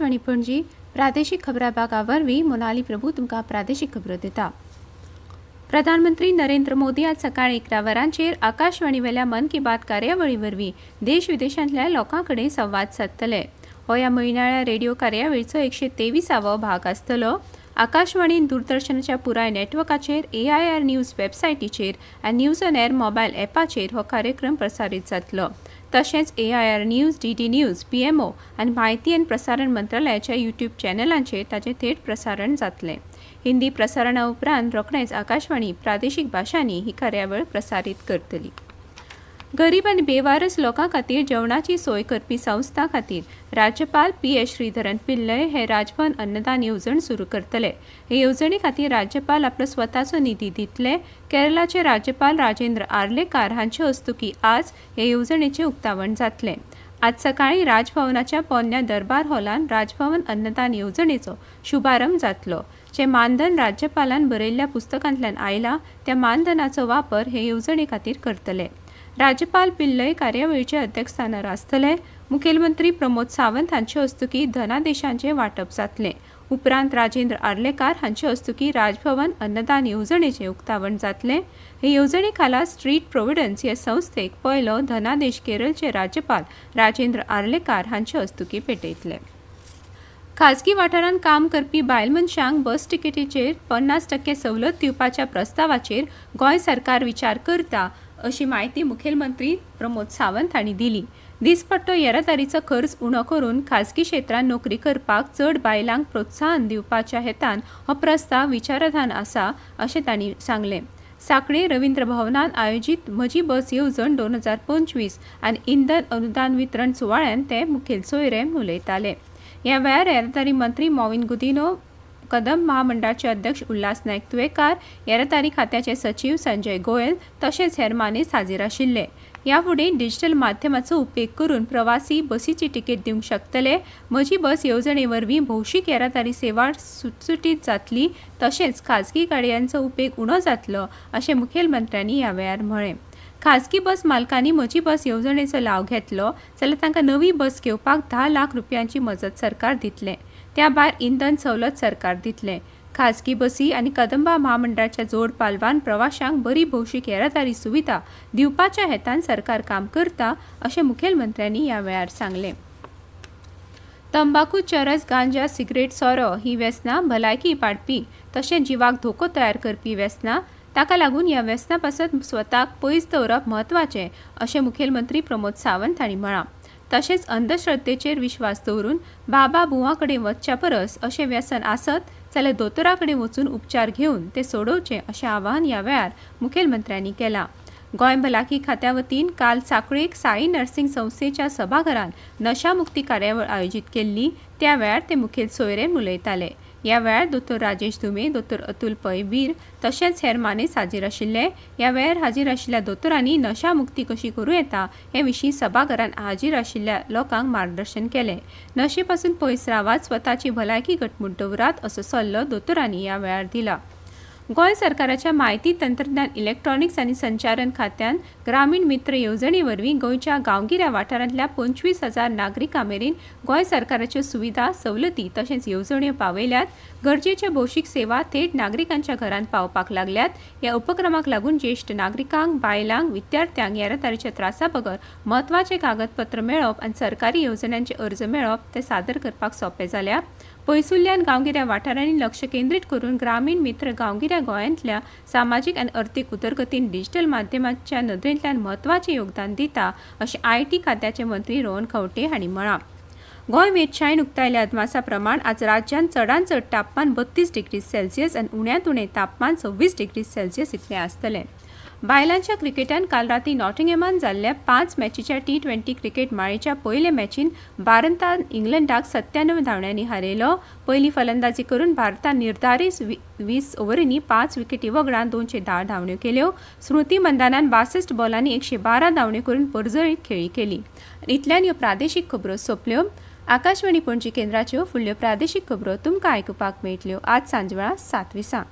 आकाशवाणी पणजी प्रादेशिक खबरां वरवीं मोनाली प्रभू तुमकां प्रादेशिक खबरो दिता। प्रधानमंत्री नरेंद्र मोदी आज सकाळी 11 वरांचेर आकाशवाणी वेल्या मन की बात कार्यावळी वरवीं देश विदेशांतल्या लोकां कडेन संवाद सादतले। हो ह्या म्हयन्याळ्या रेडिओ कार्यावळीचो 123वो भाग आसतलो। आकाशवाणी दूरदर्शनाच्या पुराय नेटवर्काचेर AIR न्यूज वेबसायटीचेर आनी न्यूज ऑन एअर मोबायल ॲपाचेर हो कार्यक्रम प्रसारीत जातलो। तशेंच AIR news, DD news, PMO आनी म्हायती आनी प्रसारण मंत्रालयाच्या YouTube चॅनलांचेर ताचें थेट प्रसारण जातलें। हिंदी प्रसारणा उपरांत रोखडेंच आकाशवाणी प्रादेशीक भाशांनी ही कार्यावळ प्रसारीत करतली। गरीब आनी बेवारस लोकां खातीर जेवणाची सोय करपी संस्था खातीर राज्यपाल PS श्रीधरन पिल्लय हे राजभवन अन्नदान येवजण सुरू करतले। हे येवजणे खातीर राज्यपाल आपलो स्वताचो निधी दितले। केरळाचे राज्यपाल राजेंद्र आर्लेकर हांचे हस्तुकी आज हे येवजणेचें उक्तावण जातलें। आज सकाळी राजभवनाच्या पोरन्या दरबार हॉलान राजभवन अन्नदान येवजणेचो शुभारंभ जातलो। जे मानधन राज्यपालान बरयल्ल्या पुस्तकांतल्यान आयला त्या मानधनाचो वापर हे येवजणे खातीर करतले। राज्यपाल पिल्लय कार्यावळीचे अध्यक्षस्थानार आसतले। मुखेलमंत्री प्रमोद सावंत हांचे हस्तुकी धनादेशांचे वांटप जातलें। उपरांत राजेंद्र आर्लेकर हांचे हस्तुकी राजभवन अन्नदान येवजणेचें उक्तावण जातलें। हे येवजणे खाला स्ट्रीट प्रोविडन्स ह्या संस्थेक पयलो धनादेश केरळचे राज्यपाल राजेंद्र आर्लेकर हांचे हस्तुकी भेटयतले। खाजगी वाठारांत काम करपी बायल मनशांक बस तिकेटीचेर 50% सवलत दिवपाच्या प्रस्तावाचेर गोंय सरकार विचार करता अशी माहिती मुखेलमंत्री प्रमोद सावंत हांणी दिली। दिसपट्टो येरादारीचो खर्च उणो करून खाजगी क्षेत्रांत नोकरी करपाक चड बायलांक प्रोत्साहन दिवपाच्या हेतान हो प्रस्ताव विचाराधीन आसा अशें तांणी सांगलें। सांखळे रवींद्र भवनात आयोजीत म्हजी बस येवजण 2025 आनी इंधन अनुदान वितरण सुवाळ्यान ते मुखेल सोयरेन उलयताले। ह्या वेळार येरादारी मंत्री मॉविन गुदिनो, कदंब महामंडळाचे अध्यक्ष उल्हास नायक तुयेकार, येरादारी खात्याचे सचिव संजय गोयल तशेंच हेर मानेस्त हाजीर आशिल्ले। ह्या फुडें डिजिटल माध्यमाचो उपेग करून प्रवासी बसीची तिकेट दिवंक शकतले। म्हजी बस येवजणे वरवीं भौशीक येरादारी सेवा सुटसुटीत जातली तशेंच खाजगी गाडयांचो उपेग उणो जातलो अशें मुखेलमंत्र्यांनी ह्या वेळार म्हळें। खाजगी बस मालकांनी म्हजी बस येवजणेचो लाव घेतलो जाल्यार तांकां नवी बस घेवपाक 10 लाख रुपयांची मजत सरकार दितलें। त्या भायर इंधन सवलत सरकार दितलें। खाजगी बसी आनी कदंबा महामंडळाच्या जोड पालवान प्रवाशांक बरी भौशीक येरादारी सुविधा दिवपाच्या हेतान सरकार काम करता अशें मुखेलमंत्र्यांनी ह्या वेळार सांगलें। तंबाखू, चरस, गांजा, सिगरेट, सोरो ही व्यसनां भलायकी इबाडपी तशेंच जिवाक धोको तयार करपी व्यसनां। ताका लागून ह्या व्यसना पासत स्वताक पयस दवरप म्हत्वाचें अशें मुखेलमंत्री प्रमोद सावंत हांणी म्हळां। तशेंच अंधश्रद्धेचेर विश्वास दवरून बाबा बुवा कडेन वचच्या परस अशें व्यसन आसत जाल्यार दोतोरा कडेन वचून उपचार घेवन ते सोडोवचे अशें आवाहन ह्या वेळार मुखेलमंत्र्यांनी केलां। गोंय भलायकी खात्या वतीन काल सांखळेक साई नर्सिंग संस्थेच्या सभाघरान नशामुक्ती कार्यावळ आयोजीत केल्ली। त्या वेळार ते मुखेल सोयरेन उलयताले। ह्या वेळार दोतोर राजेश धुमे, दोतोर अतुल पै वीर तशेंच हेर मानेस्त हाजीर आशिल्ले। ह्या वेळार हाजीर आशिल्ल्या दोतोरांनी नशामुक्ती कशी करूं येता हे विशीं सभाघरान हाजीर आशिल्ल्या लोकांक मार्गदर्शन केलें। नशे पासून पयस रावात, स्वताची भलायकी घटमूट दवरात असो सल्लो दोतोरांनी ह्या वेळार दिला। गोंय सरकाराच्या माहिती तंत्रज्ञान, इलेक्ट्रॉनिक्स आनी संचारण खात्यान ग्रामीण मित्र येवजणे वरवीं गोंयच्या गांवगिऱ्या वाठारांतल्या 25,000 नागरिकां मेरेन गोंय सरकाराच्यो सुविधा, सवलती तशेंच येवजण्यो पावयल्यात। गरजेचे भौशीक सेवा थेट नागरिकांच्या घरांत पावपाक लागल्यात। ह्या उपक्रमाक लागून ज्येश्ठ नागरिकांक, बायलांक, विद्यार्थ्यांक येरादारीच्या त्रासा बगर म्हत्वाचे कागदपत्र मेळप आनी सरकारी येवजण्यांचे अर्ज मेळप ते सादर करपाक सोंपें जाल्या। पयसुल्ल्यान गांवगिऱ्या वाठारांनी लक्ष केंद्रीत करून ग्रामीण मित्र गांवगिऱ्या गोंयांतल्या सामाजीक आनी अर्थीक उदरगतीन डिजिटल माध्यमाच्या नदरेंतल्यान म्हत्वाचें योगदान दिता अशें IT खात्याचे मंत्री रोहन खंवटे हांणी म्हळां। गोंय वेधशाळेन उक्तायल्या अदमासा प्रमाण आज राज्यांत चडांत चड तापमान 32 डिग्री सेल्सियस आनी उण्यांत उणें तापमान 26 डिग्री सेल्सियस इतलें आसतलें। बायलांच्या क्रिकेटान काल राती नॉटिंगहॅमान जाल्ल्या 5 मॅचीच्या T20 क्रिकेट माळेच्या पयले मॅचीन भारतान इंग्लंडाक 97 धांवड्यांनी हारयलो। पयली फलंदाजी करून भारतान निर्धारीत 20 ओव्हरींनी 5 विकेटी वगडावन 210 धांवड्यो केल्यो। स्मृती मंदानान 62 बॉलांनी 112 धांवड्यो करून परजळीत खेळी केली। इतल्यान ह्यो प्रादेशीक खबरो सोंपल्यो। आकाशवाणी पणजी केंद्राच्यो फुडल्यो प्रादेशीक खबरो तुमकां आयकुपाक मेळटल्यो आज सांजवेळा 7:20।